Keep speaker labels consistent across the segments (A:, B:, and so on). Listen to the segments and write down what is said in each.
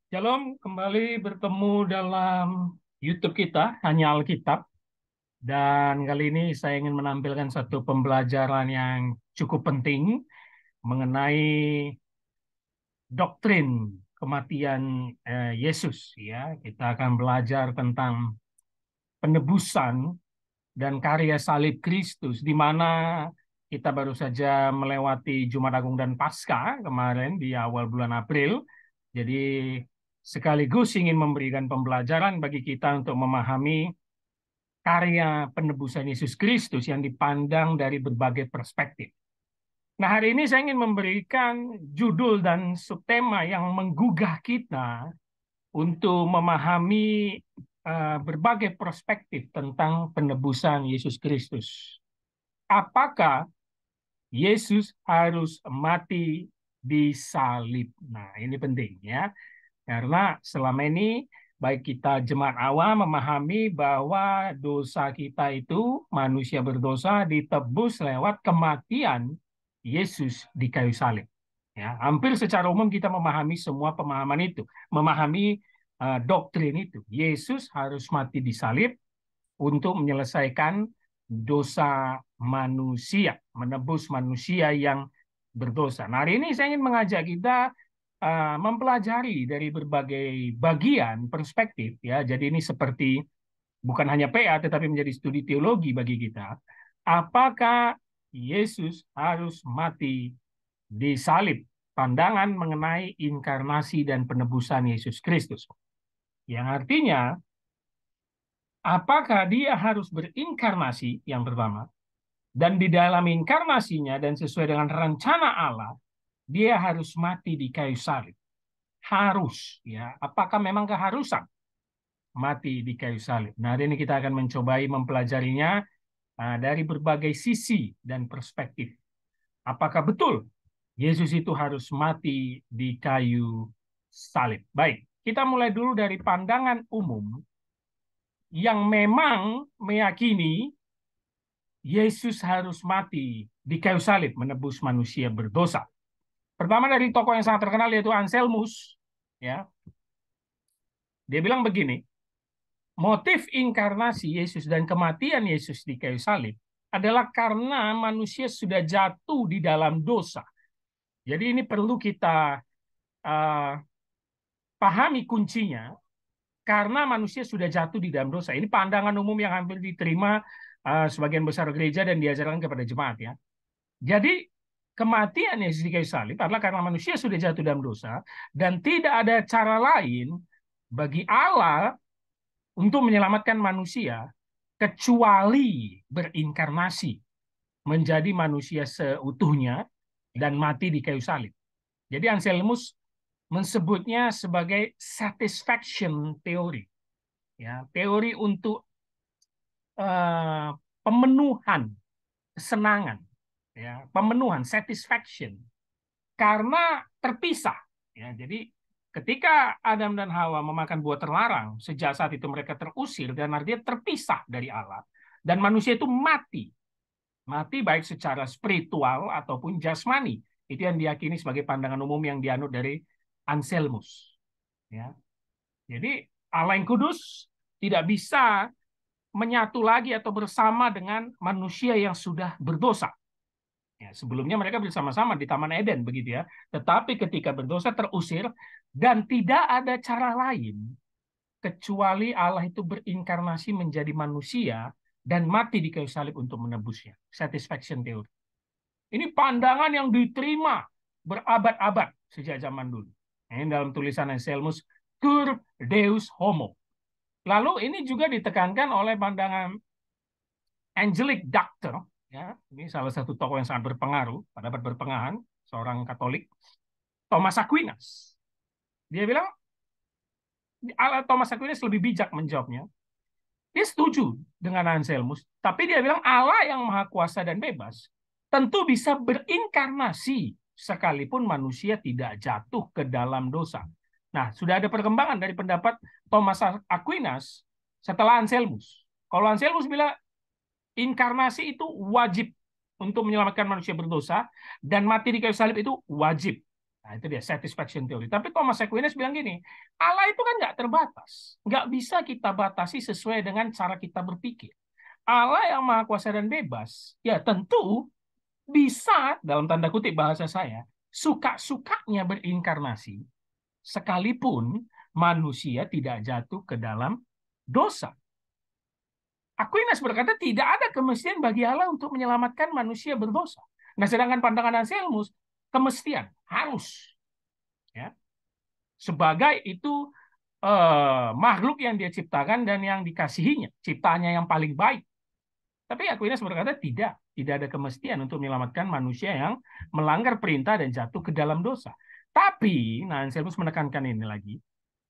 A: Shalom, kembali bertemu dalam YouTube kita, Hanya Alkitab. Dan kali ini saya ingin menampilkan satu pembelajaran yang cukup penting mengenai doktrin kematian Yesus. Ya, kita akan belajar tentang penebusan dan karya salib Kristus, di mana kita baru saja melewati Jumat Agung dan Paskah kemarin di awal bulan April. Jadi sekaligus ingin memberikan pembelajaran bagi kita untuk memahami karya penebusan Yesus Kristus yang dipandang dari berbagai perspektif. Nah, hari ini saya ingin memberikan judul dan subtema yang menggugah kita untuk memahami berbagai perspektif tentang penebusan Yesus Kristus. Apakah Yesus harus mati di salib? Nah, ini penting ya. Karena selama ini baik kita jemaat awam memahami bahwa dosa kita itu manusia berdosa ditebus lewat kematian Yesus di kayu salib. Ya, hampir secara umum kita memahami semua pemahaman itu, memahami doktrin itu. Yesus harus mati di salib untuk menyelesaikan dosa manusia, menebus manusia yang berdosa. Nah, hari ini saya ingin mengajak kita mempelajari dari berbagai bagian perspektif ya. Jadi ini seperti bukan hanya PA tetapi menjadi studi teologi bagi kita. Apakah Yesus harus mati di salib? Pandangan mengenai inkarnasi dan penebusan Yesus Kristus. Yang artinya, apakah dia harus berinkarnasi yang pertama? Dan di dalam inkarnasinya dan sesuai dengan rencana Allah, dia harus mati di kayu salib. Harus, ya. Apakah memang keharusan mati di kayu salib? Nah, hari ini kita akan mencobai mempelajarinya dari berbagai sisi dan perspektif. Apakah betul Yesus itu harus mati di kayu salib? Baik, kita mulai dulu dari pandangan umum yang memang meyakini Yesus harus mati di kayu salib menebus manusia berdosa. Pertama dari tokoh yang sangat terkenal yaitu Anselmus, ya. Dia bilang begini, motif inkarnasi Yesus dan kematian Yesus di kayu salib adalah karena manusia sudah jatuh di dalam dosa. Jadi ini perlu kita uh, pahami kuncinya, karena manusia sudah jatuh di dalam dosa. Ini pandangan umum yang hampir diterima sebagian besar gereja dan diajarkan kepada jemaat ya. Jadi kematian Yesus di kayu salib adalah karena manusia sudah jatuh dalam dosa dan tidak ada cara lain bagi Allah untuk menyelamatkan manusia kecuali berinkarnasi menjadi manusia seutuhnya dan mati di kayu salib. Jadi Anselmus menyebutnya sebagai satisfaction theory, ya, teori untuk uh, pemenuhan kesenangan, ya, pemenuhan satisfaction karena terpisah. Ya, jadi ketika Adam dan Hawa memakan buah terlarang, sejak saat itu mereka terusir dan artinya terpisah dari Allah. Dan manusia itu mati. Mati baik secara spiritual ataupun jasmani. Itu yang diyakini sebagai pandangan umum yang dianut dari Anselmus. Ya. Jadi Allah yang kudus tidak bisa menyatu lagi atau bersama dengan manusia yang sudah berdosa. Ya, sebelumnya mereka bersama-sama di Taman Eden begitu ya. Tetapi ketika berdosa terusir dan tidak ada cara lain kecuali Allah itu berinkarnasi menjadi manusia dan mati di kayu salib untuk menebusnya. Satisfaction theory. Ini pandangan yang diterima berabad-abad sejak zaman dulu. Ini dalam tulisan Anselmus, Cur Deus Homo. Lalu ini juga ditekankan oleh pandangan Angelic Doctor, ya, ini salah satu tokoh yang sangat berpengaruh pada abad pertengahan, seorang Katolik, Thomas Aquinas. Dia bilang, Thomas Aquinas lebih bijak menjawabnya. Dia setuju dengan Anselmus, tapi dia bilang Allah yang maha kuasa dan bebas tentu bisa berinkarnasi sekalipun manusia tidak jatuh ke dalam dosa. Nah, sudah ada perkembangan dari pendapat Thomas Aquinas setelah Anselmus. Kalau Anselmus bilang inkarnasi itu wajib untuk menyelamatkan manusia berdosa dan mati di kayu salib itu wajib. Nah, itu dia satisfaction theory. Tapi Thomas Aquinas bilang gini, Allah itu kan nggak terbatas. Nggak bisa kita batasi sesuai dengan cara kita berpikir. Allah yang maha kuasa dan bebas, ya tentu bisa, dalam tanda kutip bahasa saya, suka-sukanya berinkarnasi, sekalipun manusia tidak jatuh ke dalam dosa. Aquinas berkata tidak ada kemestian bagi Allah untuk menyelamatkan manusia berdosa. Nah, sedangkan pandangan Anselmus, kemestian harus, ya, sebagai itu makhluk yang dia ciptakan dan yang dikasihinya, ciptaannya yang paling baik. Tapi Aquinas berkata tidak ada kemestian untuk menyelamatkan manusia yang melanggar perintah dan jatuh ke dalam dosa. Tapi, nah Anselmus menekankan ini lagi,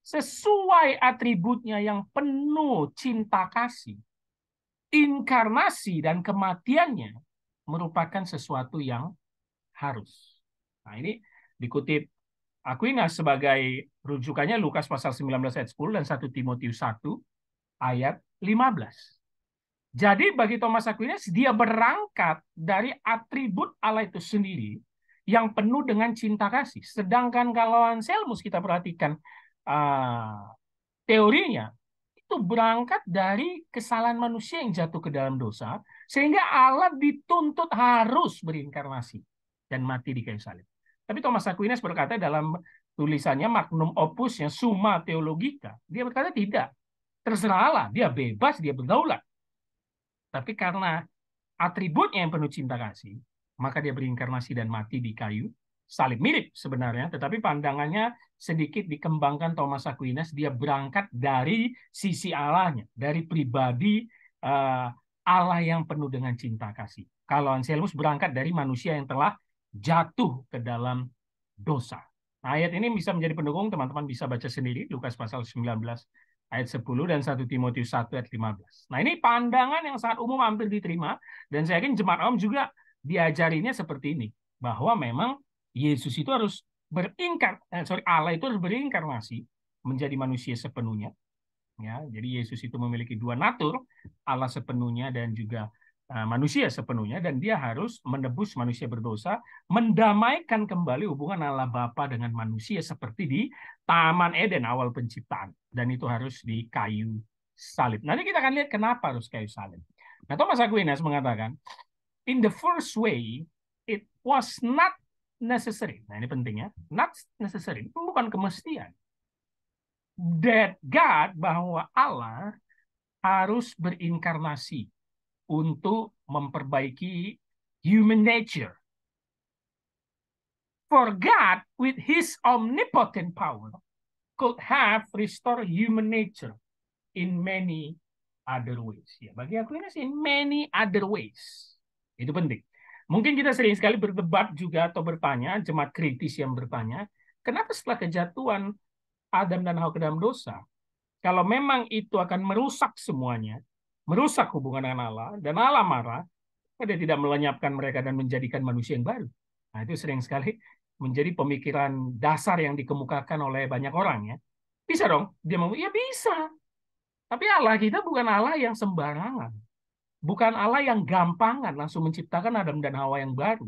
A: sesuai atributnya yang penuh cinta kasih, inkarnasi dan kematiannya merupakan sesuatu yang harus. Nah, ini dikutip Aquinas sebagai rujukannya Lukas pasal 19 ayat 10 dan 1 Timotius 1 ayat 15. Jadi bagi Thomas Aquinas, dia berangkat dari atribut Allah itu sendiri yang penuh dengan cinta kasih. Sedangkan kalau Anselmus kita perhatikan teorinya, itu berangkat dari kesalahan manusia yang jatuh ke dalam dosa, sehingga Allah dituntut harus berinkarnasi dan mati di kayu salib. Tapi Thomas Aquinas berkata dalam tulisannya Magnum Opusnya Summa Theologica, dia berkata tidak. Terserah Allah, dia bebas, dia berdaulat. Tapi karena atributnya yang penuh cinta kasih, maka dia berinkarnasi dan mati di kayu salib. Mirip sebenarnya, tetapi pandangannya sedikit dikembangkan Thomas Aquinas. Dia berangkat dari sisi Allahnya, dari pribadi Allah yang penuh dengan cinta kasih. Kalau Anselmus berangkat dari manusia yang telah jatuh ke dalam dosa. Nah, ayat ini bisa menjadi pendukung, teman-teman bisa baca sendiri, Lukas pasal 19 ayat 10 dan 1 Timotius 1 ayat 15. Nah, ini pandangan yang sangat umum hampir diterima, dan saya yakin jemaat Om juga diajarinya seperti ini, bahwa memang Yesus itu harus Allah itu harus berinkarnasi menjadi manusia sepenuhnya. Ya, jadi Yesus itu memiliki dua natur, Allah sepenuhnya dan juga manusia sepenuhnya, dan dia harus menebus manusia berdosa, mendamaikan kembali hubungan Allah Bapa dengan manusia seperti di Taman Eden awal penciptaan, dan itu harus di kayu salib. Nanti kita akan lihat kenapa harus kayu salib. Nah, Thomas Aquinas mengatakan, in the first way, it was not necessary. Nah, ini pentingnya, not necessary, itu bukan kemestian. That God, bahwa Allah harus berinkarnasi untuk memperbaiki human nature. For God, with His omnipotent power, could have restored human nature in many other ways. Ya, bagi aku ini in many other ways. Itu penting. Mungkin kita sering sekali berdebat juga atau bertanya, jemaat kritis yang bertanya, kenapa setelah kejatuhan Adam dan Hawa ke dalam dosa, kalau memang itu akan merusak semuanya, merusak hubungan dengan Allah, dan Allah marah, dia tidak melenyapkan mereka dan menjadikan manusia yang baru. Nah, itu sering sekali menjadi pemikiran dasar yang dikemukakan oleh banyak orang, ya. Bisa dong, dia mau, ya bisa. Tapi Allah kita bukan Allah yang sembarangan. Bukan Allah yang gampangan langsung menciptakan Adam dan Hawa yang baru.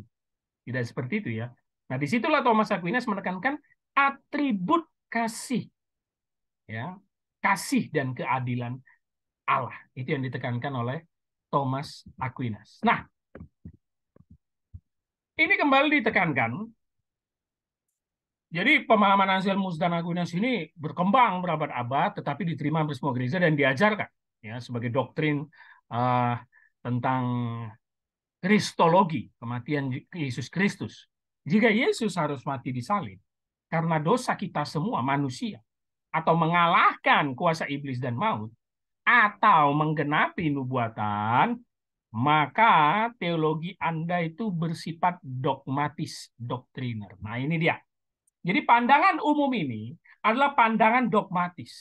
A: Tidak seperti itu, ya. Nah, disitulah Thomas Aquinas menekankan atribut kasih, ya, kasih dan keadilan Allah. Itu yang ditekankan oleh Thomas Aquinas. Nah, ini kembali ditekankan. Jadi pemahaman Anselmus dan Aquinas ini berkembang berabad-abad, tetapi diterima hampir semua gereja dan diajarkan, ya, sebagai doktrin tentang kristologi, kematian Yesus Kristus. Jika Yesus harus mati di salib karena dosa kita semua manusia, atau mengalahkan kuasa iblis dan maut, atau menggenapi nubuatan, maka teologi Anda itu bersifat dogmatis, doktriner. Nah, ini dia. Jadi pandangan umum ini adalah pandangan dogmatis.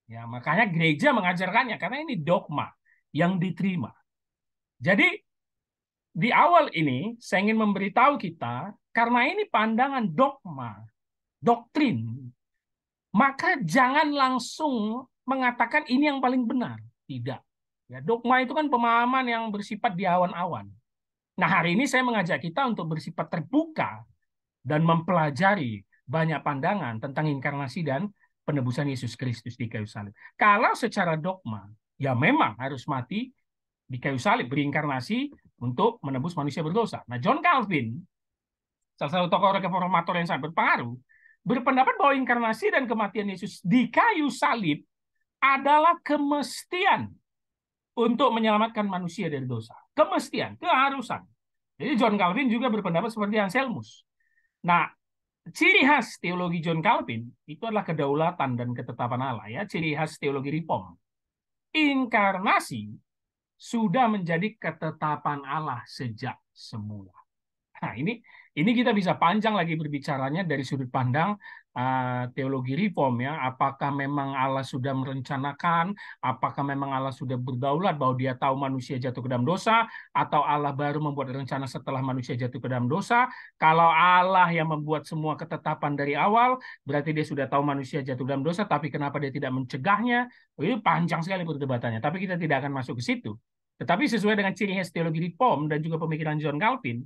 A: Ya, makanya gereja mengajarkannya karena ini dogma yang diterima. Jadi di awal ini saya ingin memberitahu kita, karena ini pandangan dogma, doktrin, maka jangan langsung mengatakan ini yang paling benar. Tidak. Ya, dogma itu kan pemahaman yang bersifat di awan-awan. Nah, hari ini saya mengajak kita untuk bersifat terbuka dan mempelajari banyak pandangan tentang inkarnasi dan penebusan Yesus Kristus di kayu salib. Kalau secara dogma, ya memang harus mati di kayu salib, berinkarnasi untuk menebus manusia berdosa. Nah, John Calvin, salah satu tokoh reformator yang sangat berpengaruh, berpendapat bahwa inkarnasi dan kematian Yesus di kayu salib adalah kemestian untuk menyelamatkan manusia dari dosa. Kemestian, keharusan. Jadi John Calvin juga berpendapat seperti Anselmus. Nah, ciri khas teologi John Calvin itu adalah kedaulatan dan ketetapan Allah, ya, ciri khas teologi reform. Inkarnasi sudah menjadi ketetapan Allah sejak semula. Nah, ini kita bisa panjang lagi berbicaranya dari sudut pandang teologi reform, ya. Apakah memang Allah sudah merencanakan, apakah memang Allah sudah berdaulat bahwa dia tahu manusia jatuh ke dalam dosa, atau Allah baru membuat rencana setelah manusia jatuh ke dalam dosa. Kalau Allah yang membuat semua ketetapan dari awal, berarti dia sudah tahu manusia jatuh ke dalam dosa, tapi kenapa dia tidak mencegahnya? Ini panjang sekali perdebatannya, tapi kita tidak akan masuk ke situ. Tetapi sesuai dengan ciri khas teologi reform dan juga pemikiran John Calvin,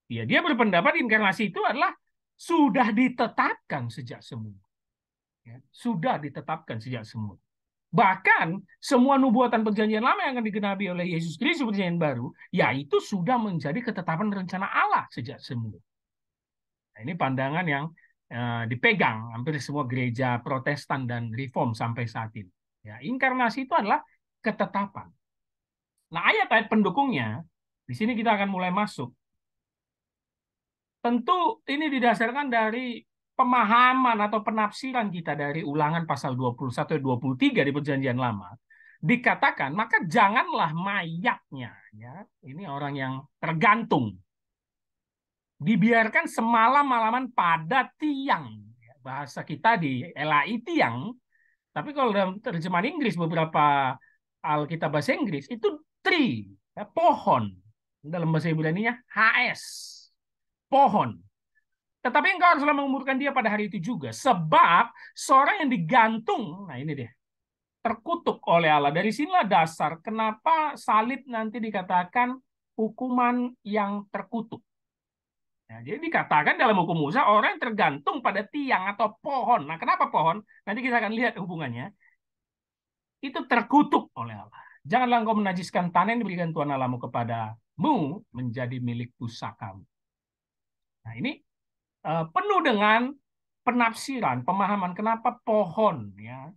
A: ya, dia berpendapat inkarnasi itu adalah sudah ditetapkan sejak semula. Ya, sudah ditetapkan sejak semula. Bahkan semua nubuatan perjanjian lama yang akan digenapi oleh Yesus Kristus perjanjian baru, yaitu sudah menjadi ketetapan rencana Allah sejak semula. Nah, ini pandangan yang dipegang hampir semua gereja Protestan dan Reform sampai saat ini. Ya, inkarnasi itu adalah ketetapan. Nah, ayat-ayat pendukungnya, di sini kita akan mulai masuk. Tentu ini didasarkan dari pemahaman atau penafsiran kita dari Ulangan pasal 21 dan 23 di Perjanjian Lama. Dikatakan, maka janganlah mayatnya, ya, ini orang yang tergantung, dibiarkan semalam-malaman pada tiang. Bahasa kita di LAI tiang, tapi kalau dalam terjemahan Inggris beberapa Alkitab bahasa Inggris itu tree, ya, pohon. Dalam bahasa Ibrani-nya HS, pohon. Tetapi engkau haruslah menguburkan dia pada hari itu juga. Sebab seorang yang digantung, nah ini dia, terkutuk oleh Allah. Dari sinilah dasar kenapa salib nanti dikatakan hukuman yang terkutuk. Ya, jadi dikatakan dalam hukum Musa, orang yang tergantung pada tiang atau pohon. Nah, kenapa pohon? Nanti kita akan lihat hubungannya. Itu terkutuk oleh Allah. Janganlah engkau menajiskan tanah yang diberikan Tuhan Allahmu kepadamu menjadi milik pusakamu. Nah, ini penuh dengan penafsiran, pemahaman kenapa pohon, ya,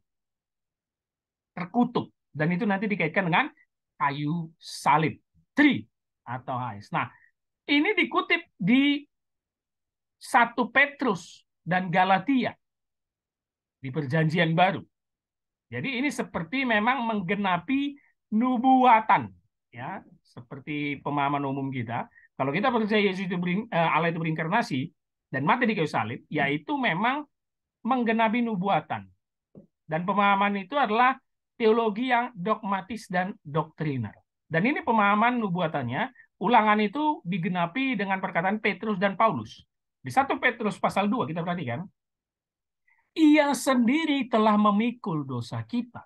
A: terkutuk, dan itu nanti dikaitkan dengan kayu salib, tree atau hais. Nah, ini dikutip di 1 Petrus dan Galatia di Perjanjian Baru. Jadi ini seperti memang menggenapi nubuatan, ya, seperti pemahaman umum kita. Kalau kita percaya Yesus itu Allah itu berinkarnasi dan mati di kayu salib, yaitu memang menggenapi nubuatan. Dan pemahaman itu adalah teologi yang dogmatis dan doktriner. Dan ini pemahaman nubuatannya, Ulangan itu digenapi dengan perkataan Petrus dan Paulus. Di 1 Petrus pasal 2 kita perhatikan, ia sendiri telah memikul dosa kita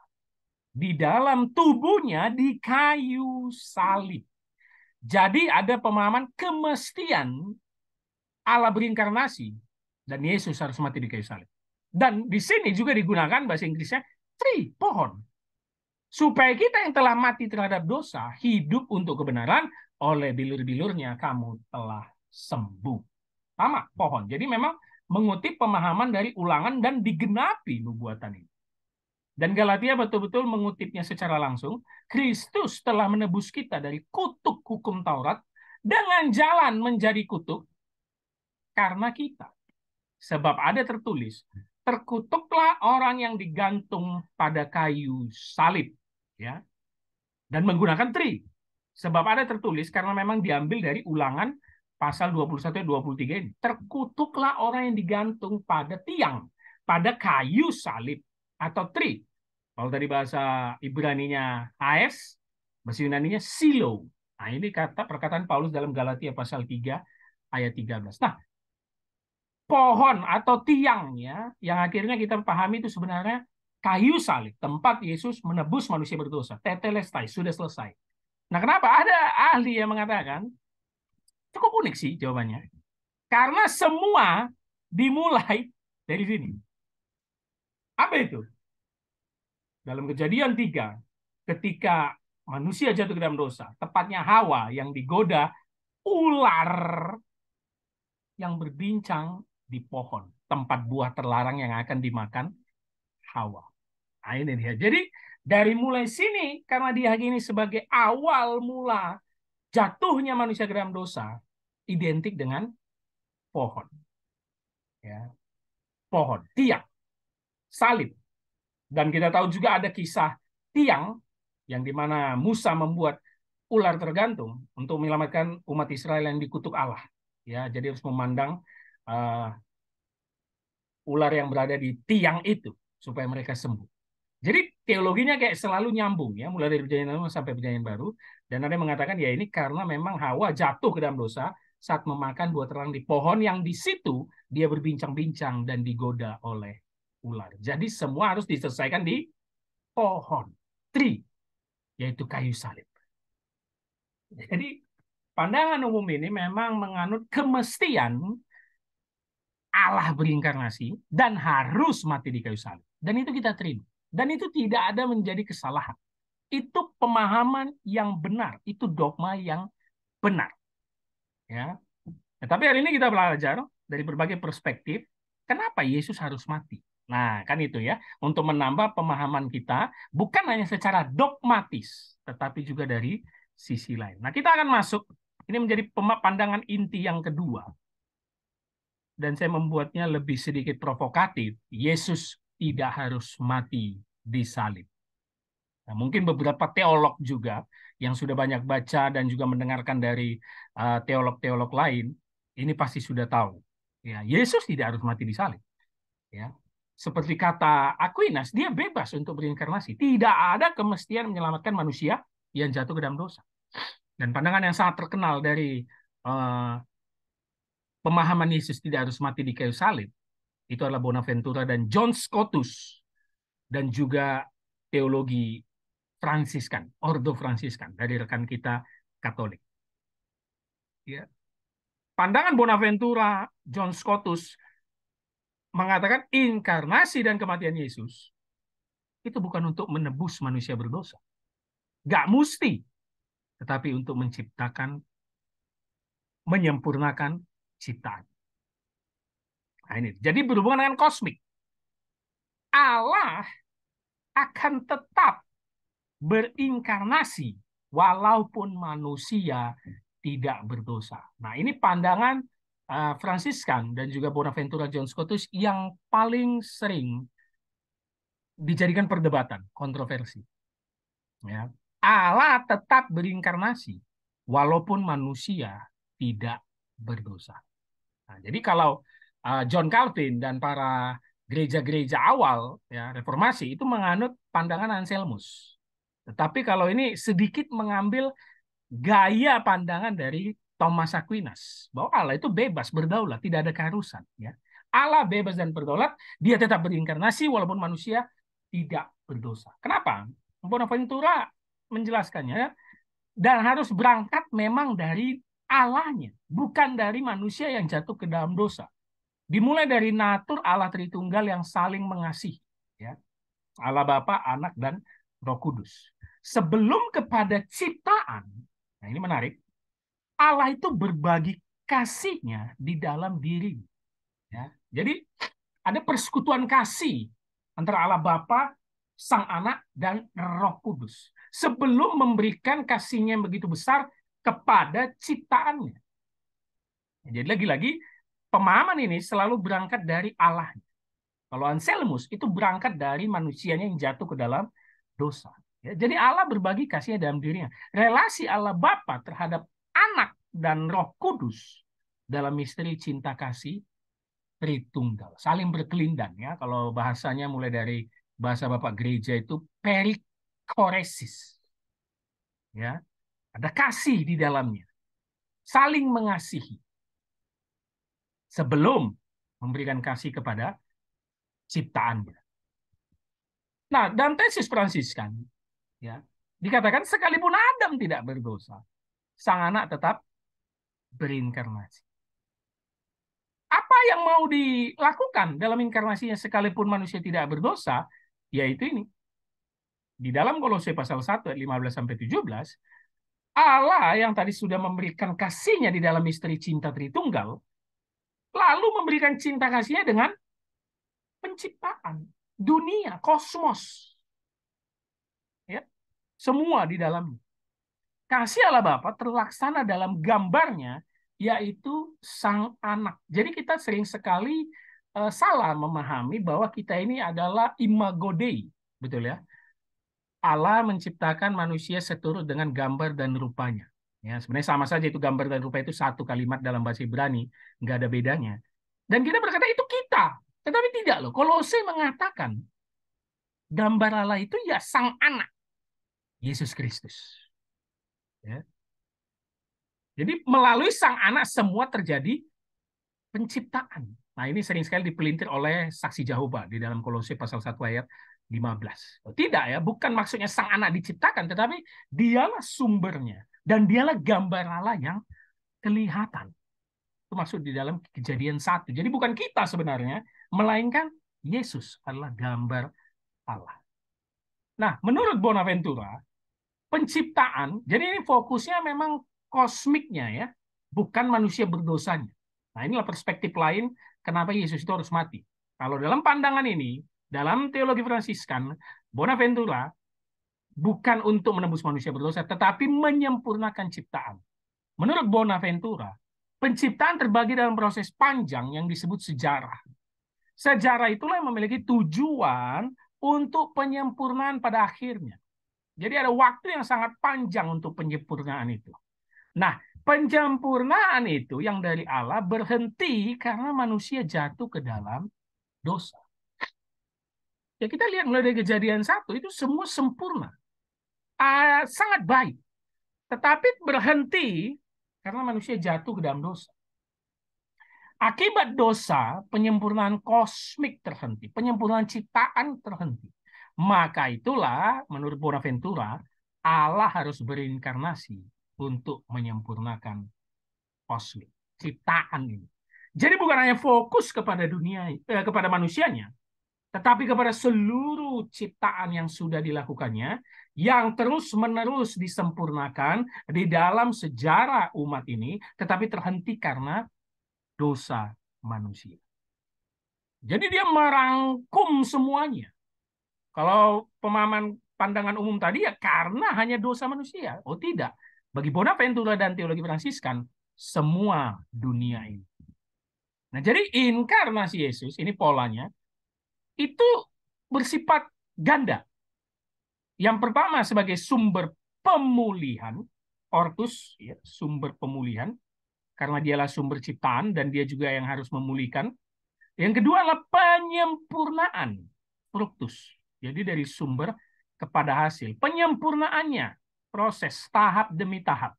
A: di dalam tubuhnya di kayu salib. Jadi ada pemahaman kemestian Allah berinkarnasi dan Yesus harus mati di kayu salib. Dan di sini juga digunakan bahasa Inggrisnya tree, pohon. Supaya kita yang telah mati terhadap dosa, hidup untuk kebenaran, oleh bilur-bilurnya kamu telah sembuh. Sama, pohon. Jadi memang mengutip pemahaman dari Ulangan dan digenapi nubuatan ini. Dan Galatia betul-betul mengutipnya secara langsung. Kristus telah menebus kita dari kutuk hukum Taurat dengan jalan menjadi kutuk karena kita. Sebab ada tertulis, terkutuklah orang yang digantung pada kayu salib, ya, dan menggunakan tree. Sebab ada tertulis, karena memang diambil dari Ulangan pasal 21 dan 23 ini. Terkutuklah orang yang digantung pada tiang, pada kayu salib atau tree. Kalau tadi bahasa Ibraninya AS, bahasa Yunaninya silo. Nah, ini perkataan Paulus dalam Galatia pasal 3 ayat 13. Nah, pohon atau tiangnya yang akhirnya kita pahami itu sebenarnya kayu salib, tempat Yesus menebus manusia berdosa. Tetelestai, sudah selesai. Nah, kenapa ada ahli yang mengatakan, cukup unik sih jawabannya. Karena semua dimulai dari sini. Apa itu? Dalam Kejadian 3, ketika manusia jatuh ke dalam dosa, tepatnya Hawa yang digoda ular yang berbincang di pohon, tempat buah terlarang yang akan dimakan Hawa. Nah, ini dia. Jadi dari mulai sini, karena diyakini sebagai awal mula jatuhnya manusia ke dalam dosa, identik dengan pohon. Ya, pohon, tiang, salib. Dan kita tahu juga ada kisah tiang yang dimana Musa membuat ular tergantung untuk menyelamatkan umat Israel yang dikutuk Allah. Ya, jadi harus memandang uh, ular yang berada di tiang itu supaya mereka sembuh. Jadi teologinya kayak selalu nyambung ya, mulai dari perjanjian lama sampai perjanjian baru. Dan ada yang mengatakan ya ini karena memang Hawa jatuh ke dalam dosa saat memakan buah terlarang di pohon yang di situ dia berbincang-bincang dan digoda oleh ular. Jadi semua harus diselesaikan di pohon, tree, yaitu kayu salib. Jadi pandangan umum ini memang menganut kemestian Allah berinkarnasi dan harus mati di kayu salib. Dan itu kita terima. Dan itu tidak ada menjadi kesalahan. Itu pemahaman yang benar, itu dogma yang benar. Ya. Nah, tapi hari ini kita belajar dari berbagai perspektif, kenapa Yesus harus mati. Nah, kan itu ya, untuk menambah pemahaman kita, bukan hanya secara dogmatis, tetapi juga dari sisi lain. Nah, kita akan masuk, ini menjadi pandangan inti yang kedua. Dan saya membuatnya lebih sedikit provokatif. Yesus tidak harus mati di salib. Nah, mungkin beberapa teolog juga yang sudah banyak baca dan juga mendengarkan dari teolog-teolog lain, ini pasti sudah tahu. Ya, Yesus tidak harus mati di salib. Ya, seperti kata Aquinas, dia bebas untuk berinkarnasi. Tidak ada kemestian menyelamatkan manusia yang jatuh ke dalam dosa. Dan pandangan yang sangat terkenal dari uh, pemahaman Yesus tidak harus mati di kayu salib itu adalah Bonaventura dan John Scotus dan juga teologi Fransiskan, Ordo Fransiskan dari rekan kita Katolik. Ya. Pandangan Bonaventura, John Scotus mengatakan inkarnasi dan kematian Yesus itu bukan untuk menebus manusia berdosa. Gak mesti, tetapi untuk menciptakan, menyempurnakan ciptaan. Nah, ini. Jadi berhubungan dengan kosmik. Allah akan tetap berinkarnasi walaupun manusia tidak berdosa. Nah, ini pandangan Fransiskan dan juga Bonaventura John Scotus yang paling sering dijadikan perdebatan, kontroversi. Ya. Allah tetap berinkarnasi walaupun manusia tidak berdosa. Nah, jadi kalau John Calvin dan para gereja-gereja awal ya reformasi itu menganut pandangan Anselmus. Tetapi kalau ini sedikit mengambil gaya pandangan dari Thomas Aquinas bahwa Allah itu bebas berdaulat, tidak ada keharusan ya. Allah bebas dan berdaulat, dia tetap berinkarnasi walaupun manusia tidak berdosa. Kenapa? Bonaventura menjelaskannya dan harus berangkat memang dari Allahnya, bukan dari manusia yang jatuh ke dalam dosa. Dimulai dari natur Allah Tritunggal yang saling mengasihi, ya. Allah Bapa, Anak, dan Roh Kudus. Sebelum kepada ciptaan, nah ini menarik, Allah itu berbagi kasihnya di dalam diri. Ya. Jadi ada persekutuan kasih antara Allah Bapa, Sang Anak, dan Roh Kudus. Sebelum memberikan kasihnya yang begitu besar kepada ciptaannya. Jadi lagi-lagi pemahaman ini selalu berangkat dari Allah. Kalau Anselmus itu berangkat dari manusianya yang jatuh ke dalam dosa. Ya, jadi Allah berbagi kasihnya dalam dirinya. Relasi Allah Bapa terhadap Anak dan Roh Kudus dalam misteri cinta kasih Tritunggal, saling berkelindan ya. Kalau bahasanya mulai dari bahasa Bapak Gereja itu perikoresis. Ya, ada kasih di dalamnya. Saling mengasihi sebelum memberikan kasih kepada ciptaannya. Nah, dalam tesis Fransiskan, ya, dikatakan sekalipun Adam tidak berdosa, sang anak tetap berinkarnasi. Apa yang mau dilakukan dalam inkarnasinya sekalipun manusia tidak berdosa, yaitu ini. Di dalam Kolose pasal 1 ayat 15 sampai 17, Allah yang tadi sudah memberikan kasihnya di dalam misteri cinta Tritunggal, lalu memberikan cinta kasihnya dengan penciptaan dunia, kosmos, ya, semua di dalamnya. Kasih Allah Bapa terlaksana dalam gambarnya, yaitu Sang Anak. Jadi kita sering sekali salah memahami bahwa kita ini adalah imago Dei, betul ya? Allah menciptakan manusia seturut dengan gambar dan rupanya. Ya, sebenarnya sama saja itu gambar dan rupa itu satu kalimat dalam bahasa Ibrani, nggak ada bedanya. Dan kita berkata itu kita, tetapi tidak loh. Kolose mengatakan gambar Allah itu ya Sang Anak, Yesus Kristus. Ya. Jadi melalui Sang Anak semua terjadi penciptaan. Nah, ini sering sekali dipelintir oleh saksi Jehovah di dalam Kolose pasal 1 ayat 15. Tidak ya, bukan maksudnya Sang Anak diciptakan, tetapi dialah sumbernya dan dialah gambar Allah yang kelihatan. Itu maksud di dalam Kejadian 1. Jadi bukan kita sebenarnya, melainkan Yesus adalah gambar Allah. Nah, menurut Bonaventura, penciptaan, jadi ini fokusnya memang kosmiknya ya, bukan manusia berdosanya. Nah, inilah perspektif lain kenapa Yesus itu harus mati. Kalau dalam pandangan ini, dalam teologi Fransiskan, Bonaventura bukan untuk menembus manusia berdosa, tetapi menyempurnakan ciptaan. Menurut Bonaventura, penciptaan terbagi dalam proses panjang yang disebut sejarah. Sejarah itulah yang memiliki tujuan untuk penyempurnaan pada akhirnya. Jadi ada waktu yang sangat panjang untuk penyempurnaan itu. Nah, penyempurnaan itu yang dari Allah berhenti karena manusia jatuh ke dalam dosa. Ya kita lihat mulai dari Kejadian 1 itu semua sempurna. Sangat baik. Tetapi berhenti karena manusia jatuh ke dalam dosa. Akibat dosa, penyempurnaan kosmik terhenti, penyempurnaan ciptaan terhenti. Maka itulah, menurut Bonaventura, Allah harus berinkarnasi untuk menyempurnakan kosmik, ciptaan ini. Jadi bukan hanya fokus kepada dunia, kepada manusianya, tetapi kepada seluruh ciptaan yang sudah dilakukannya, yang terus-menerus disempurnakan di dalam sejarah umat ini, tetapi terhenti karena dosa manusia. Jadi dia merangkum semuanya. Kalau pemahaman pandangan umum tadi ya karena hanya dosa manusia. Oh tidak. Bagi Bonaventura dan teologi Fransiskan, semua dunia ini. Nah jadi inkarnasi Yesus, ini polanya, itu bersifat ganda. Yang pertama sebagai sumber pemulihan, ortus, ya, sumber pemulihan, karena dialah sumber ciptaan dan dia juga yang harus memulihkan. Yang kedua adalah penyempurnaan, fructus. Jadi dari sumber kepada hasil. Penyempurnaannya, proses tahap demi tahap.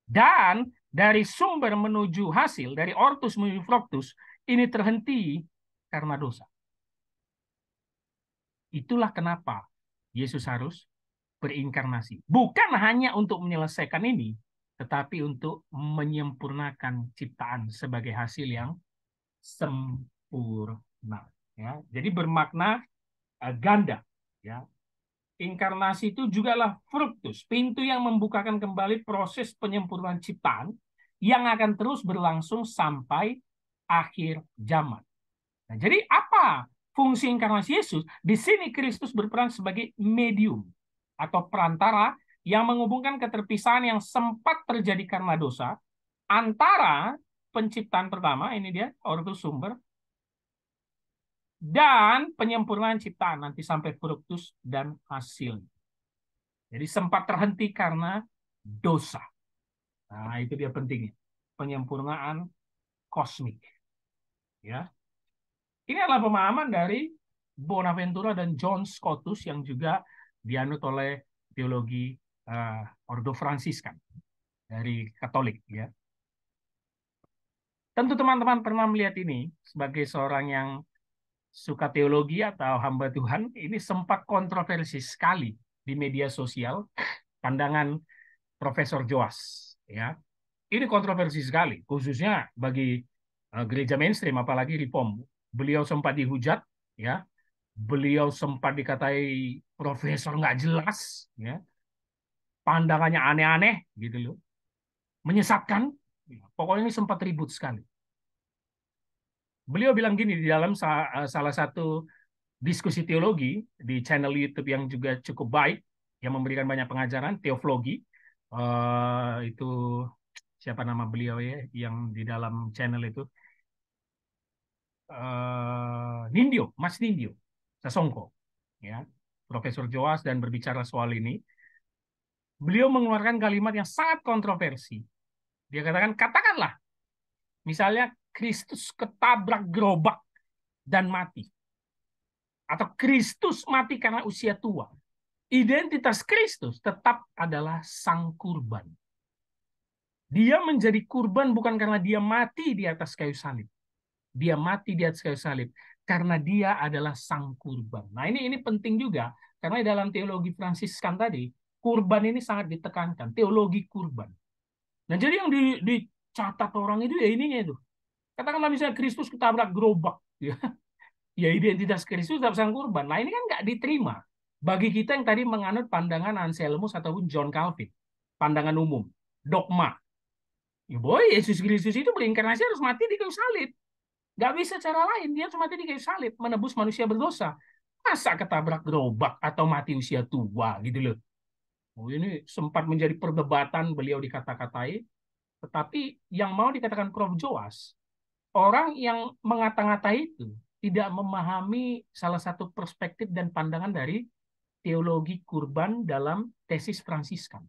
A: Dan dari sumber menuju hasil, dari ortus menuju fructus, ini terhenti karena dosa. Itulah kenapa Yesus harus berinkarnasi. Bukan hanya untuk menyelesaikan ini, tetapi untuk menyempurnakan ciptaan sebagai hasil yang sempurna. Ya, jadi bermakna ganda. Ya, inkarnasi itu jugalah fructus, pintu yang membukakan kembali proses penyempurnaan ciptaan yang akan terus berlangsung sampai akhir zaman. Nah, jadi apa fungsi inkarnasi Yesus? Di sini Kristus berperan sebagai medium atau perantara yang menghubungkan keterpisahan yang sempat terjadi karena dosa antara penciptaan pertama, ini dia, ortus sumber, dan penyempurnaan ciptaan nanti sampai fructus dan hasil. Jadi sempat terhenti karena dosa. Nah, itu dia pentingnya. Penyempurnaan kosmik. Ya. Ini adalah pemahaman dari Bonaventura dan John Scotus yang juga dianut oleh teologi Ordo Fransiskan dari Katolik. Ya. Tentu teman-teman pernah melihat ini sebagai seorang yang suka teologi atau hamba Tuhan, ini sempat kontroversi sekali di media sosial pandangan Profesor Joas. Ya, ini kontroversi sekali, khususnya bagi gereja mainstream, apalagi Reform. Beliau sempat dihujat, ya. Beliau sempat dikatai profesor nggak jelas, ya. Pandangannya aneh-aneh, gitu loh. Menyesatkan. Pokoknya ini sempat ribut sekali. Beliau bilang gini di dalam salah satu diskusi teologi di channel YouTube yang juga cukup baik, yang memberikan banyak pengajaran, teologi. Itu siapa nama beliau ya, yang di dalam channel itu? Nindyo, Mas Nindyo Sasongko, ya, Profesor Joas, dan berbicara soal ini. Beliau mengeluarkan kalimat yang sangat kontroversi. Dia katakan, katakanlah, misalnya Kristus ketabrak gerobak dan mati. Atau Kristus mati karena usia tua. Identitas Kristus tetap adalah sang kurban. Dia menjadi kurban bukan karena dia mati di atas kayu salib. Dia mati di atas kayu salib karena dia adalah sang kurban. Nah, ini penting juga karena dalam teologi Fransiskan tadi, kurban ini sangat ditekankan, teologi kurban. Nah, jadi yang dicatat orang itu ya ininya itu. Katakanlah misalnya Kristus ketabrak gerobak, ya. Ya identitas Kristus tetap sang kurban. Nah, ini kan nggak diterima bagi kita yang tadi menganut pandangan Anselmus ataupun John Calvin, pandangan umum, dogma. Ya boy, Yesus Kristus itu berinkarnasi harus mati di kayu salib. Nggak bisa cara lain, dia harus mati di kayu salib, menebus manusia berdosa. Masa ketabrak gerobak atau mati usia tua gitu loh. Oh, ini sempat menjadi perdebatan, beliau dikata-katai. Tetapi yang mau dikatakan Prof. Joas, orang yang mengata-ngatai itu tidak memahami salah satu perspektif dan pandangan dari teologi kurban dalam tesis Fransiskan.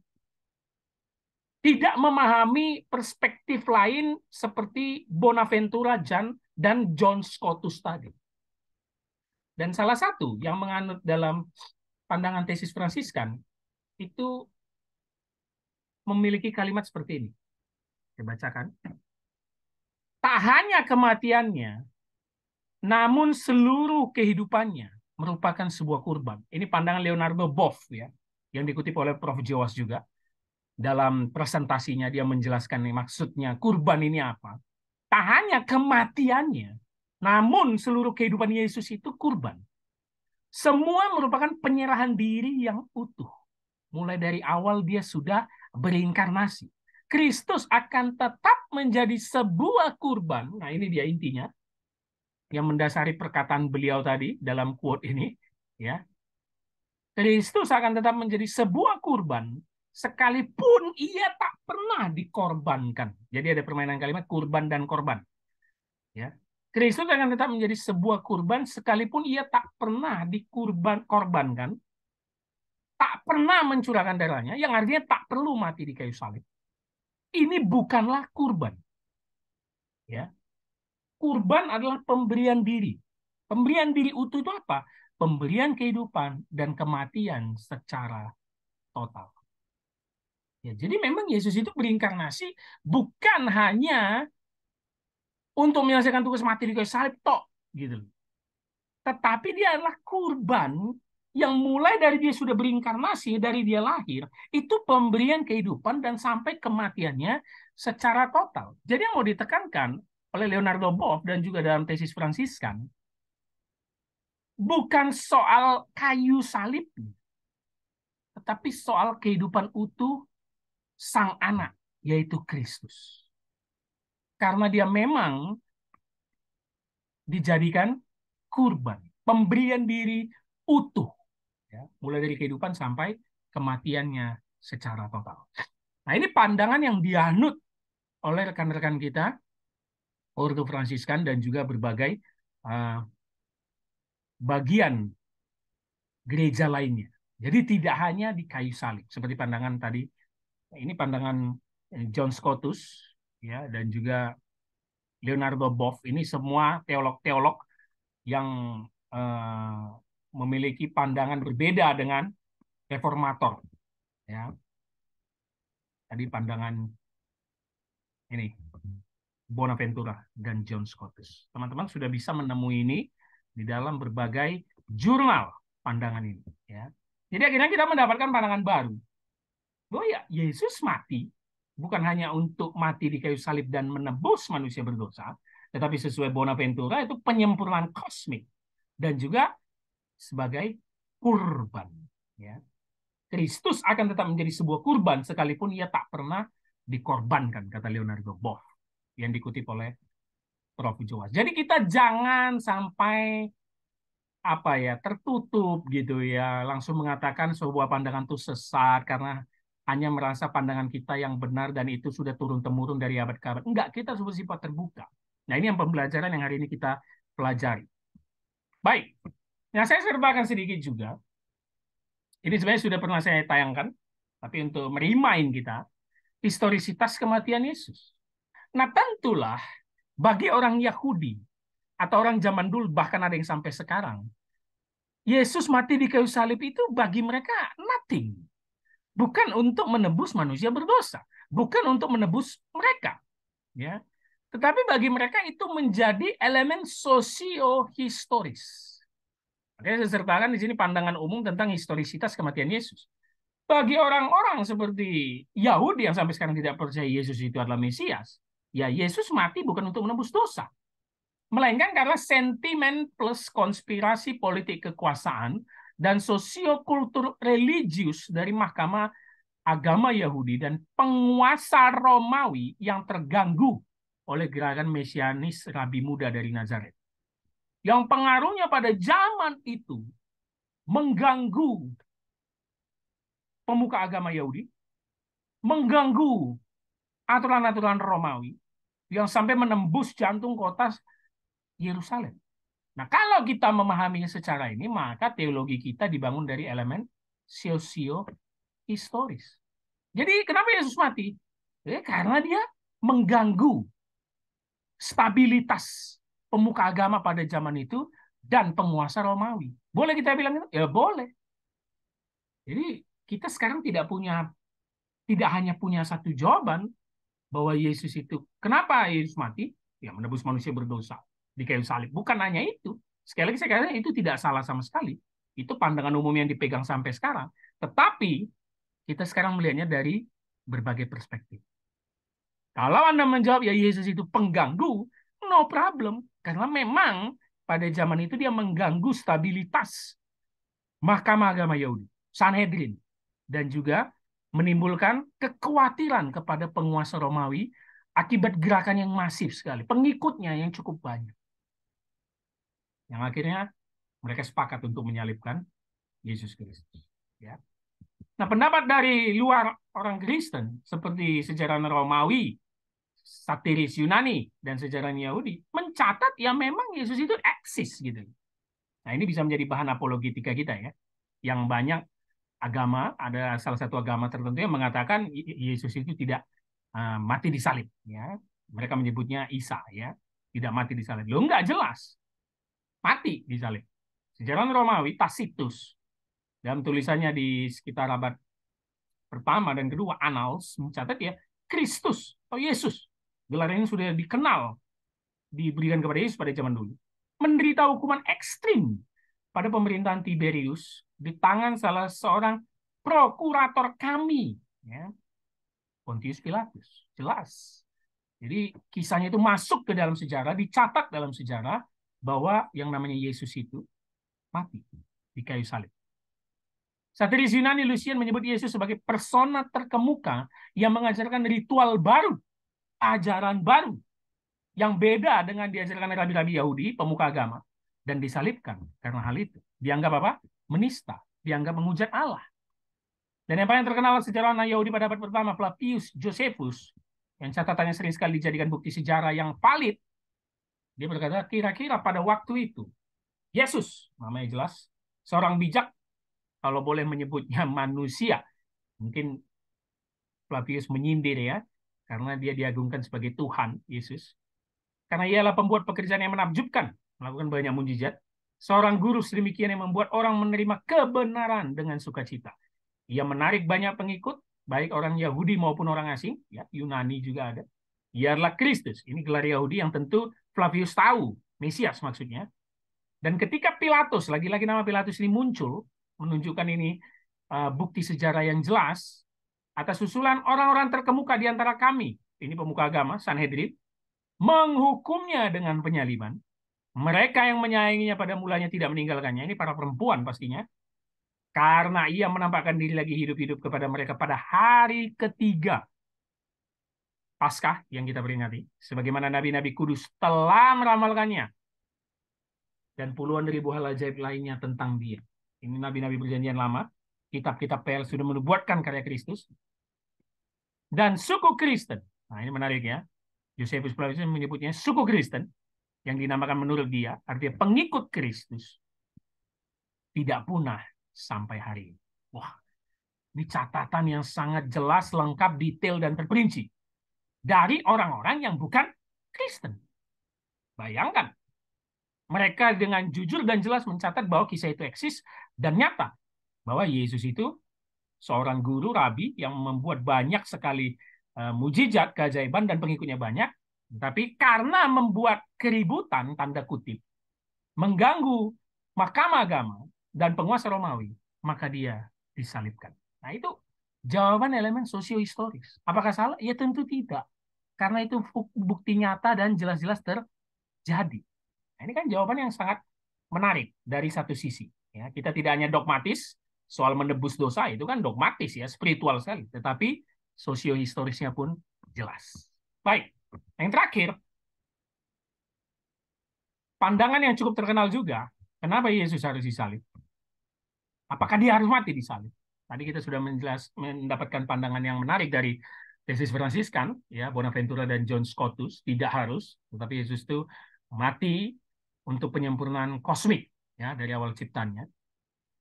A: Tidak memahami perspektif lain seperti Bonaventura dan John Scotus tadi. Dan salah satu yang menganut dalam pandangan tesis Fransiskan itu memiliki kalimat seperti ini. Saya bacakan. Tak hanya kematiannya, namun seluruh kehidupannya merupakan sebuah kurban. Ini pandangan Leonardo Boff, ya, yang dikutip oleh Prof. Joas juga. Dalam presentasinya dia menjelaskan nih, maksudnya kurban ini apa. Tak hanya kematiannya, namun seluruh kehidupan Yesus itu kurban. Semua merupakan penyerahan diri yang utuh. Mulai dari awal dia sudah berinkarnasi. Kristus akan tetap menjadi sebuah kurban. Nah, ini dia intinya yang mendasari perkataan beliau tadi dalam quote ini, ya. Kristus akan tetap menjadi sebuah kurban sekalipun ia tak pernah dikorbankan. Jadi ada permainan kalimat kurban dan korban, ya. Kristus akan tetap menjadi sebuah kurban sekalipun ia tak pernah dikorbankan, tak pernah mencurahkan darahnya, yang artinya tak perlu mati di kayu salib. Ini bukanlah kurban, ya. Kurban adalah pemberian diri. Pemberian diri utuh itu apa? Pemberian kehidupan dan kematian secara total. Ya, jadi memang Yesus itu berinkarnasi bukan hanya untuk menyelesaikan tugas mati di kayu salib tok, gitu. Tetapi dia adalah kurban yang mulai dari dia sudah berinkarnasi, dari dia lahir, itu pemberian kehidupan dan sampai kematiannya secara total. Jadi yang mau ditekankan oleh Leonardo Boff dan juga dalam tesis Fransiskan, bukan soal kayu salib, tetapi soal kehidupan utuh sang anak, yaitu Kristus. Karena dia memang dijadikan kurban, pemberian diri utuh, ya, mulai dari kehidupan sampai kematiannya secara total. Nah, ini pandangan yang dianut oleh rekan-rekan kita, Ordo Fransiskan, dan juga berbagai bagian gereja lainnya. Jadi tidak hanya di kayu salib, seperti pandangan tadi. Ini pandangan John Scotus, ya, dan juga Leonardo Boff. Ini semua teolog-teolog yang memiliki pandangan berbeda dengan reformator, ya. Tadi pandangan ini Bonaventura dan John Scotus. Teman-teman sudah bisa menemui ini di dalam berbagai jurnal pandangan ini, ya. Jadi akhirnya kita mendapatkan pandangan baru. Bahwa ya Yesus mati bukan hanya untuk mati di kayu salib dan menebus manusia berdosa, Tetapi sesuai Bonaventura itu penyempurnaan kosmik dan juga sebagai kurban. Ya. Kristus akan tetap menjadi sebuah kurban sekalipun ia tak pernah dikorbankan, kata Leonardo Boff yang dikutip oleh Prof. Joas. Jadi kita jangan sampai tertutup gitu ya, langsung mengatakan sebuah pandangan itu sesat karena hanya merasa pandangan kita yang benar dan itu sudah turun-temurun dari abad ke abad. Enggak, kita harus bersifat terbuka. Nah, ini yang pembelajaran yang hari ini kita pelajari. Baik. Nah, saya serbakan sedikit juga. Ini sebenarnya sudah pernah saya tayangkan, tapi untuk merimain kita, historisitas kematian Yesus. Nah, tentulah bagi orang Yahudi atau orang zaman dulu, bahkan ada yang sampai sekarang, Yesus mati di kayu salib itu bagi mereka nothing. Bukan untuk menebus manusia berdosa, bukan untuk menebus mereka, ya. Tetapi bagi mereka itu menjadi elemen sosio-historis. Saya sertakan di sini pandangan umum tentang historisitas kematian Yesus. Bagi orang-orang seperti Yahudi yang sampai sekarang tidak percaya Yesus itu adalah Mesias, ya Yesus mati bukan untuk menebus dosa, melainkan karena sentimen plus konspirasi politik kekuasaan dan sosiokultur religius dari mahkamah agama Yahudi dan penguasa Romawi yang terganggu oleh gerakan mesianis Rabi Muda dari Nazaret. Yang pengaruhnya pada zaman itu mengganggu pemuka agama Yahudi, mengganggu aturan-aturan Romawi yang sampai menembus jantung kota Yerusalem. Nah, kalau kita memahaminya secara ini, maka teologi kita dibangun dari elemen sosio-historis. Jadi, kenapa Yesus mati? Karena dia mengganggu stabilitas pemuka agama pada zaman itu dan penguasa Romawi. Boleh kita bilang itu? Ya boleh. Jadi, kita sekarang tidak hanya punya satu jawaban bahwa Yesus itu, kenapa Yesus mati? Ya, menebus manusia berdosa di kayu salib. Bukan hanya itu. Sekali lagi saya katakan itu tidak salah sama sekali. Itu pandangan umum yang dipegang sampai sekarang. Tetapi kita sekarang melihatnya dari berbagai perspektif. Kalau Anda menjawab ya Yesus itu pengganggu, no problem. Karena memang pada zaman itu dia mengganggu stabilitas Mahkamah Agama Yahudi, Sanhedrin, dan juga menimbulkan kekhawatiran kepada penguasa Romawi akibat gerakan yang masif sekali, pengikutnya yang cukup banyak. Yang akhirnya mereka sepakat untuk menyalibkan Yesus Kristus. Ya. Nah, pendapat dari luar orang Kristen seperti sejarah Romawi, satiris Yunani, dan sejarah Yahudi mencatat ya memang Yesus itu eksis gitu. Nah, ini bisa menjadi bahan apologetika kita ya. Yang banyak agama, ada salah satu agama tertentu yang mengatakan Yesus itu tidak mati di salib ya. Mereka menyebutnya Isa ya, tidak mati di salib. Loh, enggak jelas. Mati di salib. Sejarawan Romawi Tacitus dalam tulisannya di sekitar abad pertama dan kedua Annals mencatat ya Kristus atau Yesus, gelar ini sudah dikenal, diberikan kepada Yesus pada zaman dulu, menderita hukuman ekstrim pada pemerintahan Tiberius di tangan salah seorang prokurator kami ya, Pontius Pilatus. Jelas. Jadi kisahnya itu masuk ke dalam sejarah, dicatat dalam sejarah bahwa yang namanya Yesus itu mati di kayu salib. Satiris Yunani Lucian menyebut Yesus sebagai persona terkemuka yang mengajarkan ritual baru, ajaran baru, yang beda dengan diajarkan rabi-rabi Yahudi, pemuka agama, dan disalibkan karena hal itu. Dianggap apa? Menista, dianggap menghujat Allah. Dan yang paling terkenal sejarawan Yahudi pada abad pertama, Flavius Josephus, yang catatannya sering sekali dijadikan bukti sejarah yang valid. Dia berkata, kira-kira pada waktu itu, Yesus, namanya jelas, seorang bijak, kalau boleh menyebutnya manusia, mungkin Flavius menyindir ya, karena dia diagungkan sebagai Tuhan, Yesus. Karena ialah pembuat pekerjaan yang menakjubkan, melakukan banyak mujizat. Seorang guru sedemikian yang membuat orang menerima kebenaran dengan sukacita. Ia menarik banyak pengikut, baik orang Yahudi maupun orang asing, ya Yunani juga ada. Ia adalah Kristus. Ini gelar Yahudi yang tentu Flavius tahu, Mesias maksudnya. Dan ketika Pilatus, lagi-lagi nama Pilatus ini muncul, menunjukkan ini bukti sejarah yang jelas, atas usulan orang-orang terkemuka di antara kami, ini pemuka agama, Sanhedrin, menghukumnya dengan penyaliban. Mereka yang menyayanginya pada mulanya tidak meninggalkannya. Ini para perempuan pastinya. Karena ia menampakkan diri lagi hidup-hidup kepada mereka pada hari ketiga Paskah yang kita peringati. Sebagaimana nabi-nabi kudus telah meramalkannya. Dan puluhan ribu hal ajaib lainnya tentang dia. Ini nabi-nabi perjanjian lama. Kitab-kitab PL sudah menubuatkan karya Kristus. Dan suku Kristen. Nah ini menarik ya. Josephus Flavius menyebutnya suku Kristen. Yang dinamakan menurut dia. Artinya pengikut Kristus. Tidak punah sampai hari ini. Wah, ini catatan yang sangat jelas, lengkap, detail, dan terperinci. Dari orang-orang yang bukan Kristen. Bayangkan. Mereka dengan jujur dan jelas mencatat bahwa kisah itu eksis dan nyata. Bahwa Yesus itu seorang guru, rabi, yang membuat banyak sekali mujizat, keajaiban, dan pengikutnya banyak. Tapi karena membuat keributan, tanda kutip, mengganggu mahkamah agama dan penguasa Romawi, maka dia disalibkan. Nah itu jawaban elemen sosiohistoris. Apakah salah? Ya tentu tidak. Karena itu bukti nyata dan jelas-jelas terjadi. Nah, ini kan jawaban yang sangat menarik dari satu sisi. Ya, kita tidak hanya dogmatis soal menebus dosa, itu kan dogmatis ya, spiritual sekali. Tetapi sosiohistorisnya pun jelas. Baik, yang terakhir, pandangan yang cukup terkenal juga, kenapa Yesus harus disalib? Apakah dia harus mati disalib? Tadi kita sudah mendapatkan pandangan yang menarik dari tesis Fransiskan, ya Bonaventura dan John Scotus, tidak harus, tetapi Yesus itu mati untuk penyempurnaan kosmik ya dari awal ciptanya.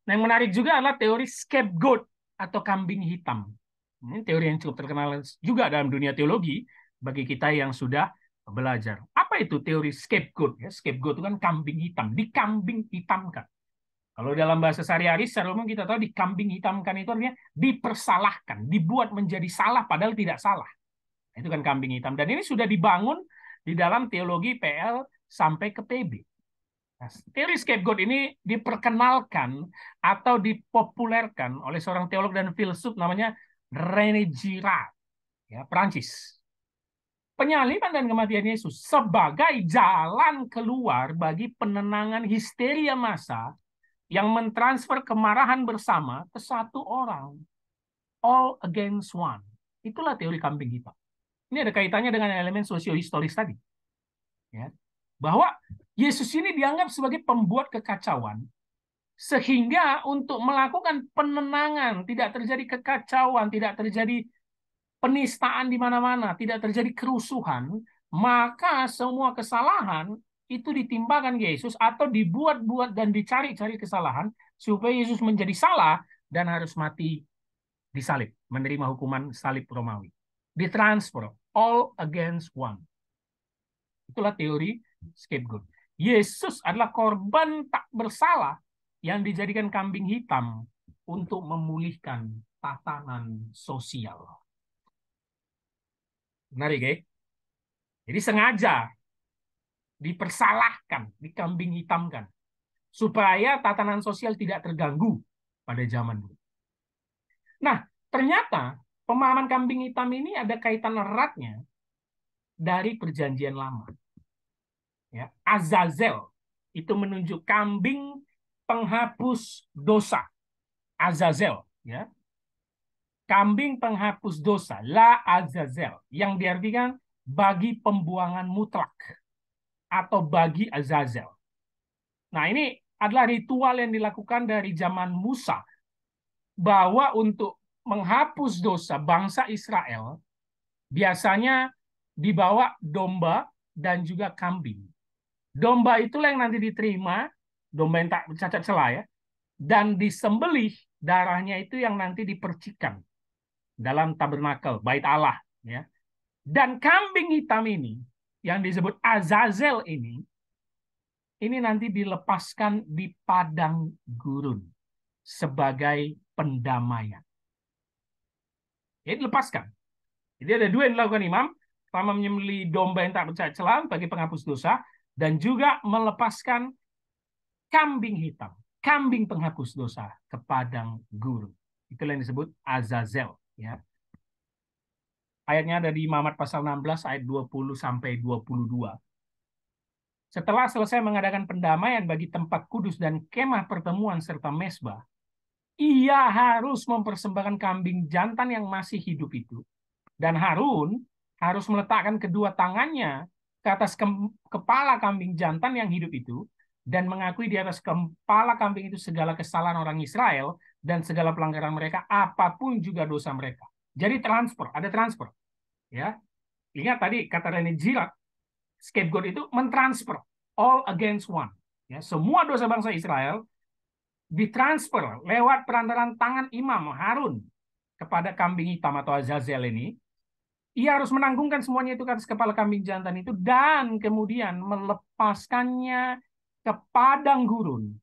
A: Nah, yang menarik juga adalah teori scapegoat atau kambing hitam. Ini teori yang cukup terkenal juga dalam dunia teologi bagi kita yang sudah belajar. Apa itu teori scapegoat? Ya, scapegoat itu kan kambing hitam, dikambing hitamkan. Kalau dalam bahasa sehari-hari, secara umum kita tahu dikambing hitamkan itu artinya dipersalahkan, dibuat menjadi salah padahal tidak salah. Itu kan kambing hitam. Dan ini sudah dibangun di dalam teologi PL sampai ke PB. Nah, teori scapegoat ini diperkenalkan atau dipopulerkan oleh seorang teolog dan filsuf namanya René Girard, ya, Prancis. Penyaliban dan kematian Yesus sebagai jalan keluar bagi penenangan histeria massa yang mentransfer kemarahan bersama ke satu orang. All against one. Itulah teori kambing hitam. Ini ada kaitannya dengan elemen sosiohistoris tadi. Ya. Bahwa Yesus ini dianggap sebagai pembuat kekacauan, sehingga untuk melakukan penenangan, tidak terjadi kekacauan, tidak terjadi penistaan di mana-mana, tidak terjadi kerusuhan, maka semua kesalahan itu ditimpakan Yesus atau dibuat-buat dan dicari-cari kesalahan supaya Yesus menjadi salah dan harus mati disalib, menerima hukuman salib Romawi. Ditransfer, all against one. Itulah teori scapegoat. Yesus adalah korban tak bersalah yang dijadikan kambing hitam untuk memulihkan tatanan sosial. Menarik, ya? Jadi sengaja dipersalahkan, dikambing hitamkan, supaya tatanan sosial tidak terganggu pada zaman dulu. Nah, ternyata pemahaman kambing hitam ini ada kaitan eratnya dari perjanjian lama. Ya, Azazel itu menunjuk kambing penghapus dosa. Azazel, ya. Kambing penghapus dosa, la Azazel, yang diartikan bagi pembuangan mutlak atau bagi Azazel. Nah, ini adalah ritual yang dilakukan dari zaman Musa, bahwa untuk menghapus dosa bangsa Israel biasanya dibawa domba dan juga kambing. Domba itulah yang nanti diterima, domba yang tak cacat celah ya, dan disembelih, darahnya itu yang nanti dipercikan dalam tabernakel, bait Allah. Ya. Dan kambing hitam ini, yang disebut Azazel ini nanti dilepaskan di padang gurun sebagai pendamaian. Jadi dilepaskan. Jadi ada dua yang dilakukan imam. Pertama menyembelih domba yang tak bercacat celah bagi penghapus dosa, dan juga melepaskan kambing hitam, kambing penghapus dosa ke padang gurun. Itulah yang disebut Azazel. Ya. Ayatnya ada di Imamat pasal 16 ayat 20 sampai 22. Setelah selesai mengadakan pendamaian bagi tempat kudus dan kemah pertemuan serta mesbah, ia harus mempersembahkan kambing jantan yang masih hidup itu. Dan Harun harus meletakkan kedua tangannya ke atas kepala kambing jantan yang hidup itu dan mengakui di atas kepala kambing itu segala kesalahan orang Israel dan segala pelanggaran mereka, apapun juga dosa mereka. Jadi transfer, ada transfer. Ya, ingat tadi kata Rene Girard, scapegoat itu mentransfer all against one. Ya, semua dosa bangsa Israel ditransfer lewat perantaran tangan Imam Harun kepada kambing hitam atau Azazel ini. Ia harus menanggungkan semuanya itu ke atas kepala kambing jantan itu dan kemudian melepaskannya ke padang gurun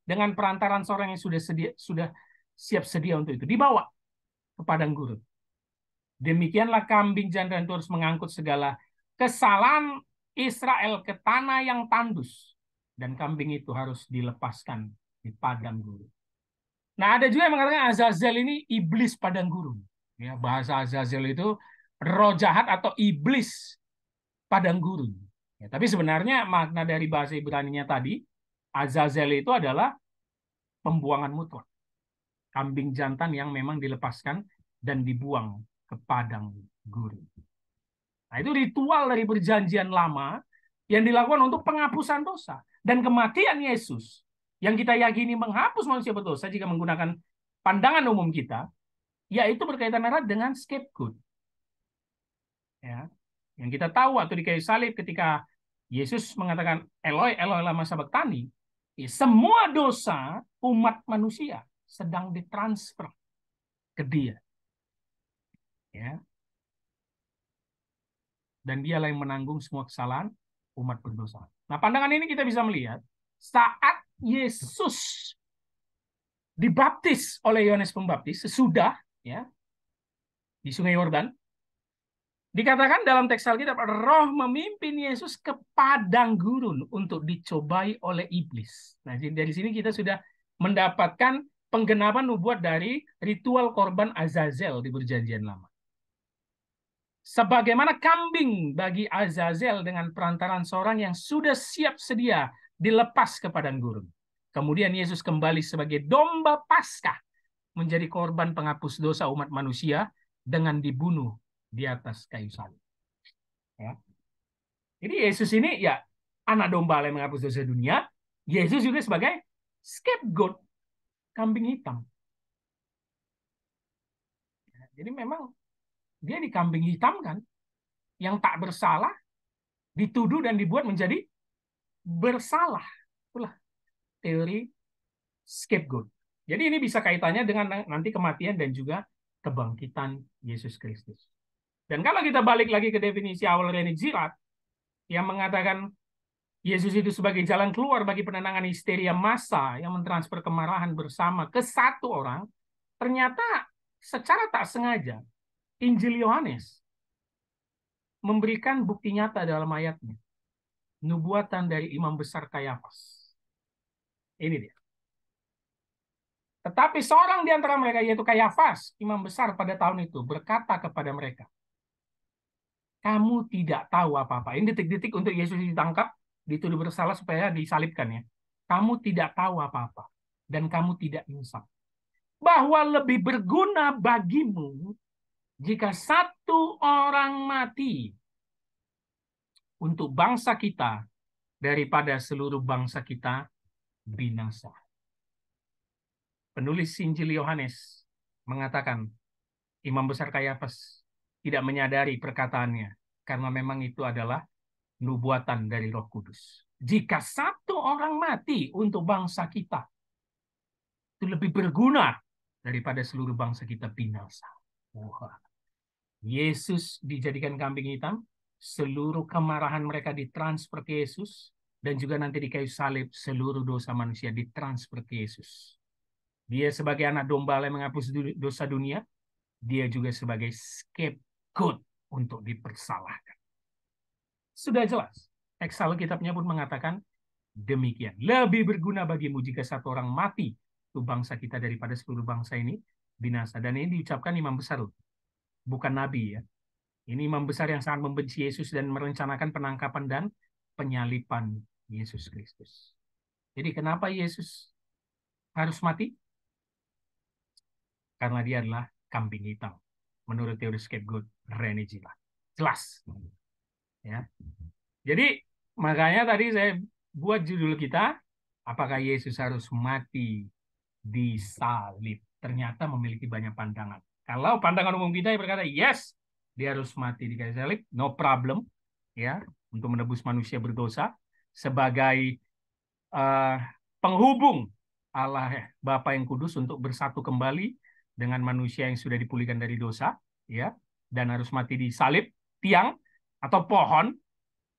A: dengan perantaran seorang yang sudah siap sedia untuk itu, dibawa ke padang gurun. Demikianlah kambing jantan itu harus mengangkut segala kesalahan Israel ke tanah yang tandus. Dan kambing itu harus dilepaskan di padang gurun. Nah, ada juga yang mengatakan Azazel ini iblis padang gurun. Ya, bahasa Azazel itu roh jahat atau iblis padang gurun. Ya, tapi sebenarnya makna dari bahasa Ibrani-nya tadi, Azazel itu adalah pembuangan mutlak. Kambing jantan yang memang dilepaskan dan dibuang ke padang gurun. Nah, itu ritual dari perjanjian lama yang dilakukan untuk penghapusan dosa. Dan kematian Yesus yang kita yakini menghapus manusia berdosa jika menggunakan pandangan umum kita, yaitu berkaitan erat dengan scapegoat. Ya. Yang kita tahu waktu di kayu salib ketika Yesus mengatakan Eloi, Eloi lama sabachthani, ya, semua dosa umat manusia sedang ditransfer ke dia. Ya. Dan dialah yang menanggung semua kesalahan umat berdosa. Nah, pandangan ini kita bisa melihat saat Yesus dibaptis oleh Yohanes Pembaptis sesudah ya di Sungai Yordan, dikatakan dalam teks Alkitab Roh memimpin Yesus ke padang gurun untuk dicobai oleh iblis. Nah, dari sini kita sudah mendapatkan penggenapan nubuat dari ritual korban Azazel di Perjanjian Lama. Sebagaimana kambing bagi Azazel dengan perantaran seorang yang sudah siap sedia dilepas ke padang gurun. Kemudian Yesus kembali sebagai domba Paskah menjadi korban penghapus dosa umat manusia dengan dibunuh di atas kayu salib. Ya. Jadi Yesus ini ya anak domba yang menghapus dosa dunia. Yesus juga sebagai scapegoat, kambing hitam. Jadi memang dia dikambing hitam kan, yang tak bersalah dituduh dan dibuat menjadi bersalah. Itulah teori scapegoat. Jadi ini bisa kaitannya dengan nanti kematian dan juga kebangkitan Yesus Kristus. Dan kalau kita balik lagi ke definisi awal Rene Girard yang mengatakan Yesus itu sebagai jalan keluar bagi penenangan histeria massa yang mentransfer kemarahan bersama ke satu orang, ternyata secara tak sengaja Injil Yohanes memberikan bukti nyata dalam ayatnya. Nubuatan dari imam besar Kayafas. Ini dia. Tetapi seorang di antara mereka, yaitu Kayafas, imam besar pada tahun itu, berkata kepada mereka, kamu tidak tahu apa-apa. Ini detik-detik untuk Yesus ditangkap, dituduh bersalah supaya disalibkan ya. Kamu tidak tahu apa-apa. Dan kamu tidak insaf. Bahwa lebih berguna bagimu jika satu orang mati untuk bangsa kita daripada seluruh bangsa kita binasa. Penulis Injil Yohanes mengatakan imam besar Kayafas tidak menyadari perkataannya karena memang itu adalah nubuatan dari Roh Kudus. Jika satu orang mati untuk bangsa kita, itu lebih berguna daripada seluruh bangsa kita binasa. Wah. Yesus dijadikan kambing hitam, seluruh kemarahan mereka ditransfer ke Yesus, dan juga nanti di kayu salib seluruh dosa manusia ditransfer ke Yesus. Dia sebagai anak domba yang menghapus dosa dunia, dia juga sebagai scapegoat untuk dipersalahkan. Sudah jelas. Teks Alkitabnya pun mengatakan demikian. Lebih berguna bagimu jika satu orang mati untuk bangsa kita daripada seluruh bangsa ini binasa. Dan ini diucapkan imam besar. bukan nabi ya. Ini imam besar yang sangat membenci Yesus dan merencanakan penangkapan dan penyaliban Yesus Kristus. Jadi kenapa Yesus harus mati? Karena dia adalah kambing hitam. Menurut teori scapegoat, René Gila. Jelas. Ya. Jadi makanya tadi saya buat judul kita, apakah Yesus harus mati disalib? Ternyata memiliki banyak pandangan. Kalau pandangan umum kita yang berkata, yes, dia harus mati di kayu salib, no problem, ya, untuk menebus manusia berdosa sebagai uh, penghubung Allah Bapa yang kudus untuk bersatu kembali dengan manusia yang sudah dipulihkan dari dosa, ya, dan harus mati di salib, tiang atau pohon,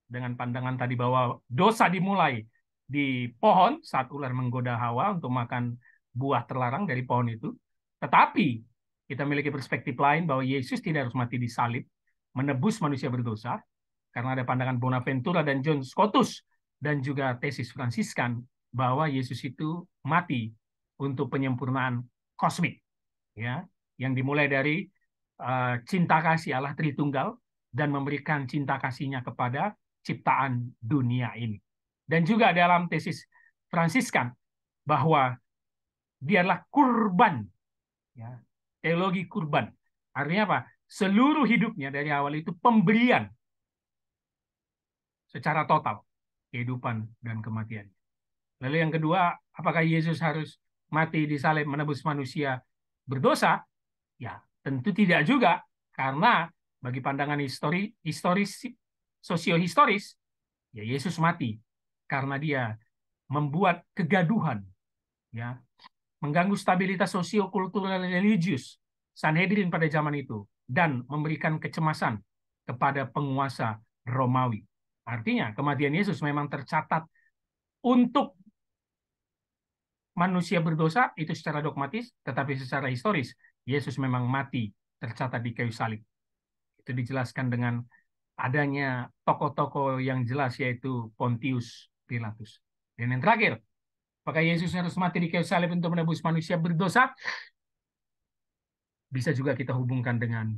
A: dengan pandangan tadi bahwa dosa dimulai di pohon saat ular menggoda Hawa untuk makan buah terlarang dari pohon itu. Tetapi kita memiliki perspektif lain bahwa Yesus tidak harus mati di salib menebus manusia berdosa, karena ada pandangan Bonaventura dan John Scotus dan juga tesis Fransiskan bahwa Yesus itu mati untuk penyempurnaan kosmik, ya, yang dimulai dari cinta kasih Allah Tritunggal dan memberikan cinta kasihnya kepada ciptaan dunia ini. Dan juga dalam tesis Fransiskan bahwa dia adalah kurban, ya, teologi kurban. Artinya apa? Seluruh hidupnya dari awal itu pemberian secara total, kehidupan dan kematian. Lalu yang kedua, apakah Yesus harus mati disalib menebus manusia berdosa? Ya, tentu tidak juga, karena bagi pandangan historis sosiohistoris, ya Yesus mati karena dia membuat kegaduhan, ya, mengganggu stabilitas sosio-kultural religius Sanhedrin pada zaman itu dan memberikan kecemasan kepada penguasa Romawi. Artinya kematian Yesus memang tercatat untuk manusia berdosa itu secara dogmatis, tetapi secara historis Yesus memang mati tercatat di kayu salib. Itu dijelaskan dengan adanya tokoh-tokoh yang jelas, yaitu Pontius Pilatus. Dan yang terakhir, apakah Yesus harus mati di kayu salib untuk menebus manusia berdosa? Bisa juga kita hubungkan dengan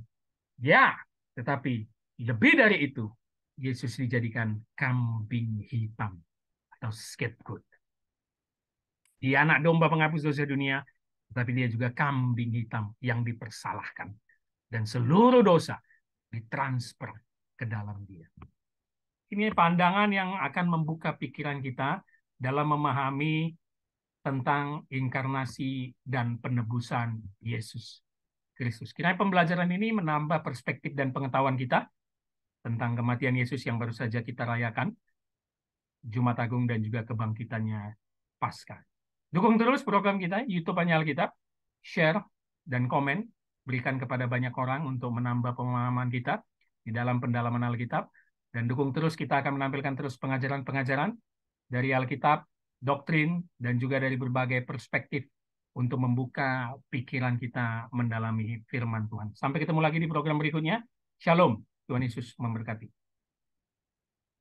A: ya, tetapi lebih dari itu, Yesus dijadikan kambing hitam atau scapegoat. Dia anak domba penghapus dosa dunia, tetapi dia juga kambing hitam yang dipersalahkan. Dan seluruh dosa ditransfer ke dalam dia. Ini pandangan yang akan membuka pikiran kita dalam memahami tentang inkarnasi dan penebusan Yesus Kristus. Kiranya pembelajaran ini menambah perspektif dan pengetahuan kita tentang kematian Yesus yang baru saja kita rayakan, Jumat Agung dan juga kebangkitannya Paskah. Dukung terus program kita, YouTube Hanya Alkitab, share dan komen, berikan kepada banyak orang untuk menambah pemahaman kita di dalam pendalaman Alkitab, dan dukung terus, kita akan menampilkan terus pengajaran-pengajaran dari Alkitab, doktrin, dan juga dari berbagai perspektif untuk membuka pikiran kita mendalami firman Tuhan. Sampai ketemu lagi di program berikutnya. Shalom, Tuhan Yesus memberkati.